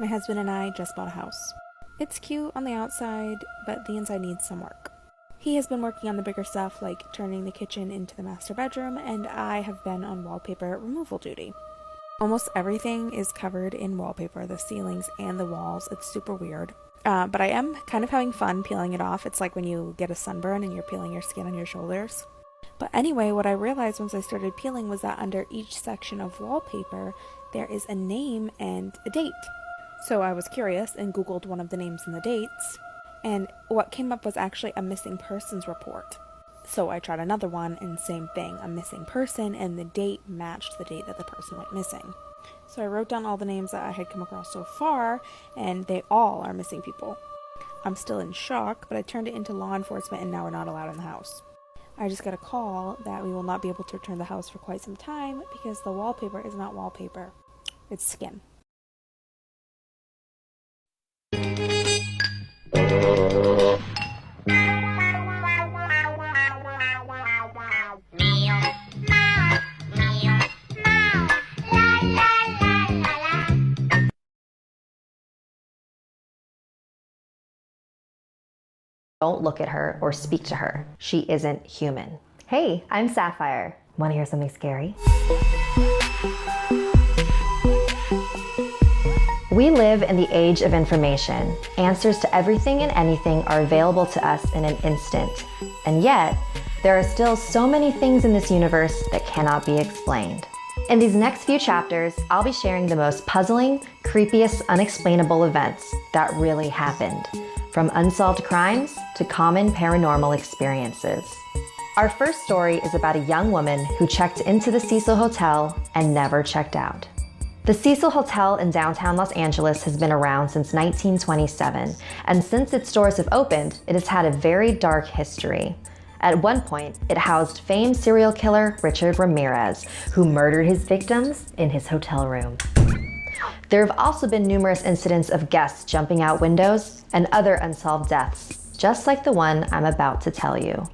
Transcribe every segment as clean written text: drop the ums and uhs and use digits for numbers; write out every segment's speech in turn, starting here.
My husband and I just bought a house. It's cute on the outside, but the inside needs some work. He has been working on the bigger stuff, like turning the kitchen into the master bedroom, and I have been on wallpaper removal duty. Almost everything is covered in wallpaper, the ceilings and the walls. It's super weird. But I am kind of having fun peeling it off. It's like when you get a sunburn and you're peeling your skin on your shoulders. But anyway, what I realized once I started peeling was that under each section of wallpaper, there is a name and a date. So I was curious and Googled one of the names and the dates, and what came up was actually a missing persons report. So I tried another one, and same thing, a missing person, and the date matched the date that the person went missing. So I wrote down all the names that I had come across so far, and they all are missing people. I'm still in shock, but I turned it into law enforcement, and now we're not allowed in the house. I just got a call that we will not be able to return the house for quite some time because the wallpaper is not wallpaper, it's skin. Don't look at her or speak to her. She isn't human. Hey, I'm Sapphire. Want to hear something scary? We live in the age of information. Answers to everything and anything are available to us in an instant. And yet, there are still so many things in this universe that cannot be explained. In these next few chapters, I'll be sharing the most puzzling, creepiest, unexplainable events that really happened, from unsolved crimes to common paranormal experiences. Our first story is about a young woman who checked into the Cecil Hotel and never checked out. The Cecil Hotel in downtown Los Angeles has been around since 1927, and since its doors have opened, it has had a very dark history. At one point, it housed famed serial killer Richard Ramirez, who murdered his victims in his hotel room. There have also been numerous incidents of guests jumping out windows and other unsolved deaths, just like the one I'm about to tell you.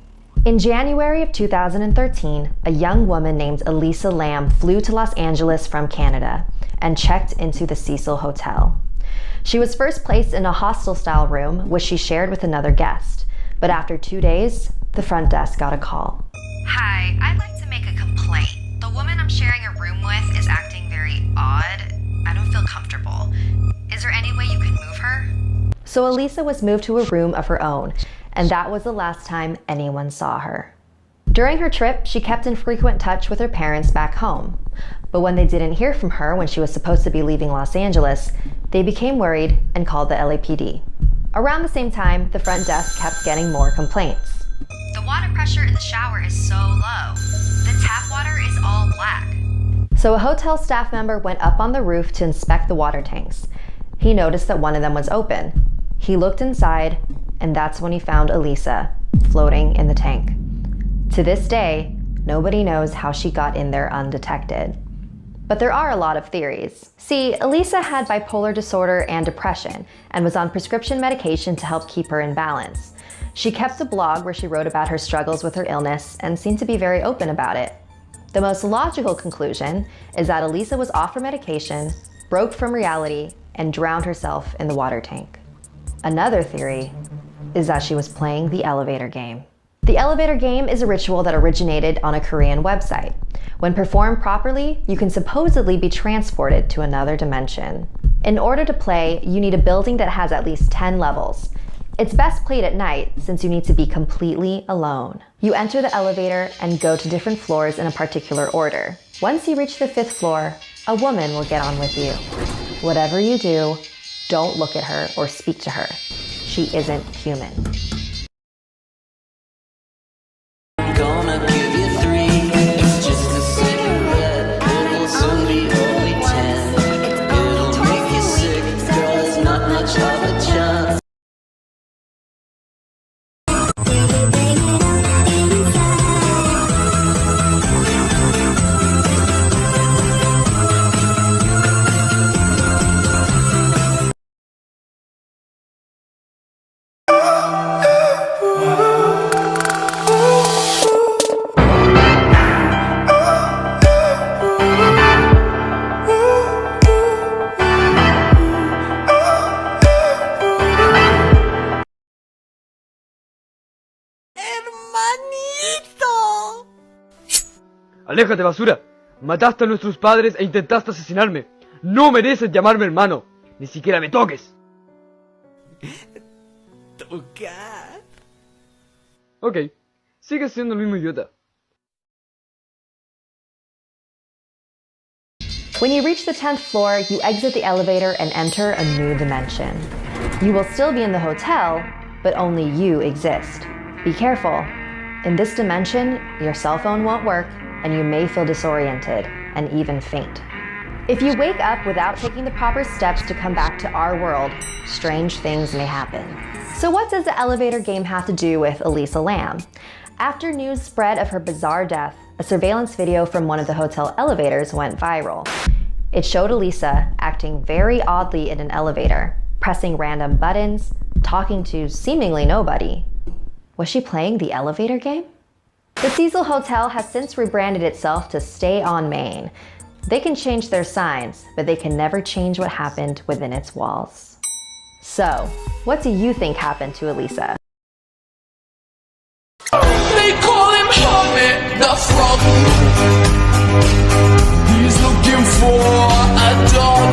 In January of 2013, a young woman named Elisa Lamb flew to Los Angeles from Canada and checked into the Cecil Hotel. She was first placed in a hostel-style room, which she shared with another guest. But after 2 days, the front desk got a call. Hi, I'd like to make a complaint. The woman I'm sharing a room with is acting very odd. I don't feel comfortable. Is there any way you can move her? So Elisa was moved to a room of her own, and that was the last time anyone saw her. During her trip, she kept in frequent touch with her parents back home. But when they didn't hear from her when she was supposed to be leaving Los Angeles, they became worried and called the LAPD. Around the same time, the front desk kept getting more complaints. The water pressure in the shower is so low. The tap water is all black. So a hotel staff member went up on the roof to inspect the water tanks. He noticed that one of them was open. He looked inside, and that's when he found Elisa floating in the tank. To this day, nobody knows how she got in there undetected. But there are a lot of theories. See, Elisa had bipolar disorder and depression and was on prescription medication to help keep her in balance. She kept a blog where she wrote about her struggles with her illness and seemed to be very open about it. The most logical conclusion is that Elisa was off her medication, broke from reality, and drowned herself in the water tank. Another theory is that she was playing the elevator game. The elevator game is a ritual that originated on a Korean website. When performed properly, you can supposedly be transported to another dimension. In order to play, you need a building that has at least 10 levels. It's best played at night since you need to be completely alone. You enter the elevator and go to different floors in a particular order. Once you reach the 5th floor, a woman will get on with you. Whatever you do, don't look at her or speak to her. She isn't human. Gonna give you 3. It's just a cigarette. It will soon be only 10. It'll make you sick. Girl, there's not much of a chance. ¡Aléjate, basura! Mataste a nuestros padres e intentaste asesinarme. No mereces llamarme hermano. Ni siquiera me toques. Tocar. Ok, sigues siendo el mismo idiota. When you reach the 10th floor, you exit the elevator and enter a new dimension. You will still be in the hotel, but only you exist. Be careful. In this dimension, your cell phone won't work, and you may feel disoriented and even faint. If you wake up without taking the proper steps to come back to our world, strange things may happen. So what does the elevator game have to do with Elisa Lam? After news spread of her bizarre death, a surveillance video from one of the hotel elevators went viral. It showed Elisa acting very oddly in an elevator, pressing random buttons, talking to seemingly nobody. Was she playing the elevator game? The Cecil Hotel has since rebranded itself to Stay on Main. They can change their signs, but they can never change what happened within its walls. So, what do you think happened to Elisa? They call him Hermit the Frog. He's looking for a dog.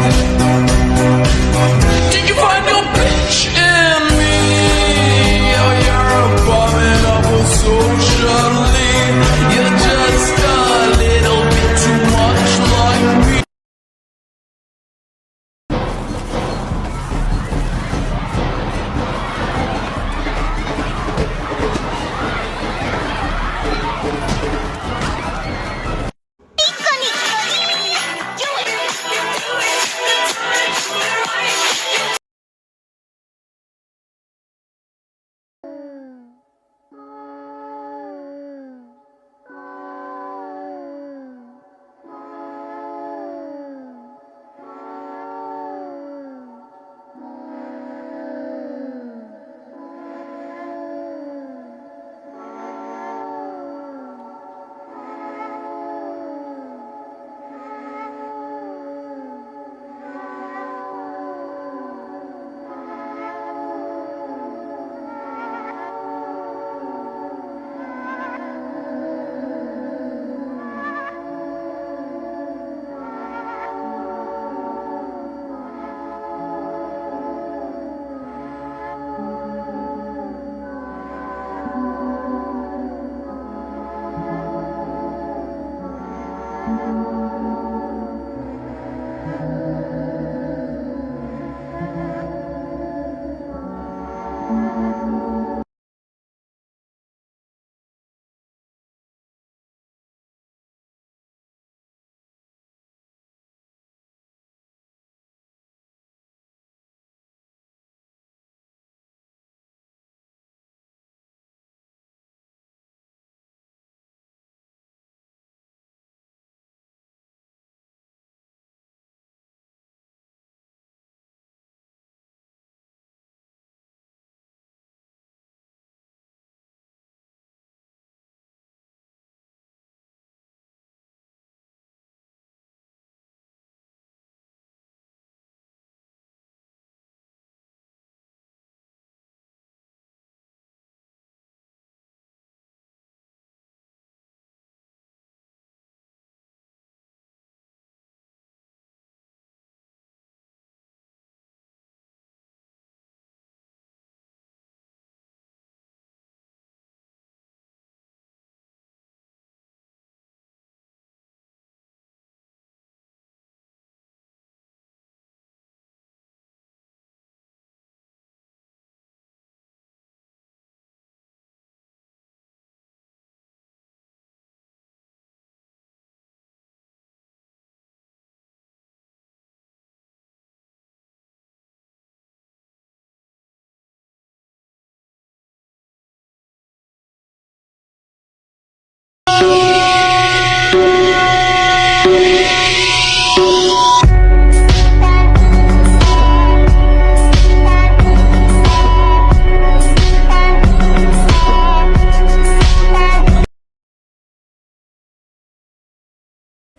Did you find your bitch in me? Oh, you're abominable socially. You're just a little bit too much like me.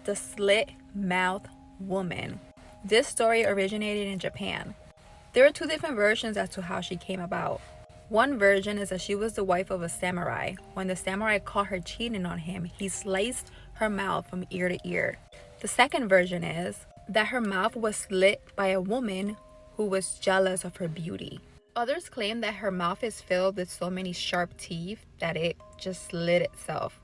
The slit-mouthed woman. This story originated in Japan. There are two different versions as to how she came about. One version is that she was the wife of a samurai. When the samurai caught her cheating on him, he sliced her mouth from ear to ear. The second version is that her mouth was slit by a woman who was jealous of her beauty. Others claim that her mouth is filled with so many sharp teeth that it just slit itself.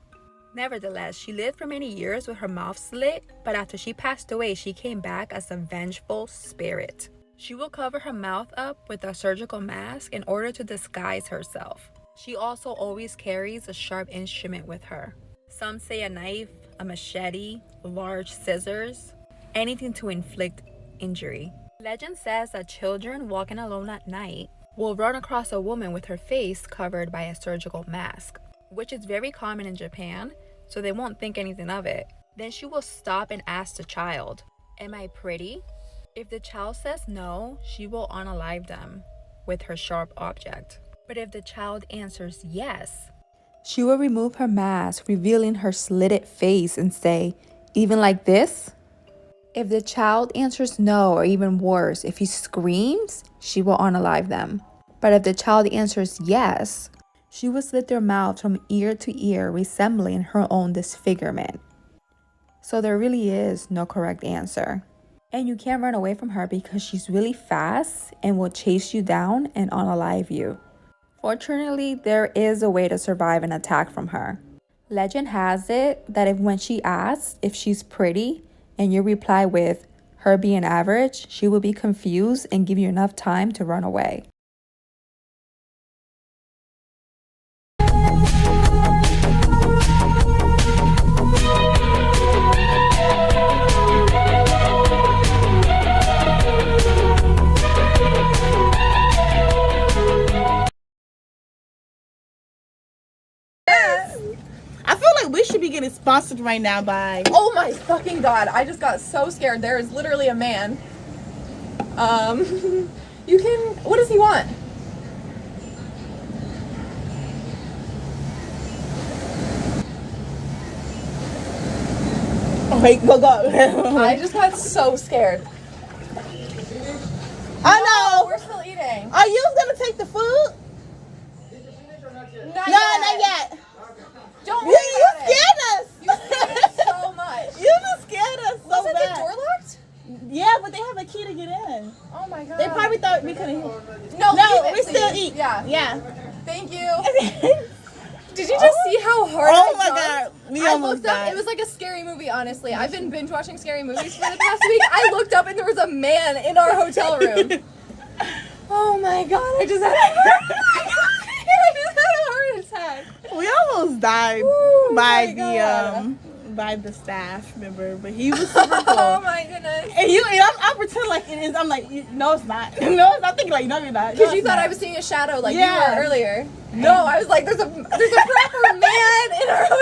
Nevertheless, she lived for many years with her mouth slit, but after she passed away, she came back as a vengeful spirit. She will cover her mouth up with a surgical mask in order to disguise herself. She also always carries a sharp instrument with her. Some say a knife, a machete, large scissors, anything to inflict injury. Legend says that children walking alone at night will run across a woman with her face covered by a surgical mask, which is very common in Japan, so they won't think anything of it. Then she will stop and ask the child, "Am I pretty?" If the child says no, she will unalive them with her sharp object. But if the child answers yes, she will remove her mask, revealing her slitted face and say, "Even like this?" If the child answers no, or even worse, if he screams, she will unalive them. But if the child answers yes, she will slit their mouth from ear to ear, resembling her own disfigurement. So there really is no correct answer. And you can't run away from her because she's really fast and will chase you down and unalive you. Fortunately, there is a way to survive an attack from her. Legend has it that when she asks if she's pretty and you reply with her being average, she will be confused and give you enough time to run away. I feel like we should be getting sponsored right now by... Oh my fucking god, I just got so scared. There is literally a man. You can... What does he want? Oh wait, go. I just got so scared. I know! We're still eating. Are you gonna take the food? Not yet. Don't You worry about it. scared us! You scared us so much. You just scared us so Wasn't bad. the door locked? Yeah, but they have a key to get in. Oh my god. They probably thought we couldn't hear. No, No, leave it, we still please. eat. Yeah. Thank you. Yeah. Did you just see how hard Oh I my jumped? god. We I almost looked up, died. it was like a scary movie, honestly. I've been binge watching scary movies for the past week. I looked up and there was a man in our hotel room. Oh my god, I just had a heart attack. We almost died Oh by my God. by the staff member, but he was super cool. Oh my goodness. And I pretend like it is. I'm like, no, it's not. No, it's not. Thinking like, no, you're not. Because No, you it's thought not. I was seeing a shadow like Yeah. you were earlier. No, I was like, there's a proper man in our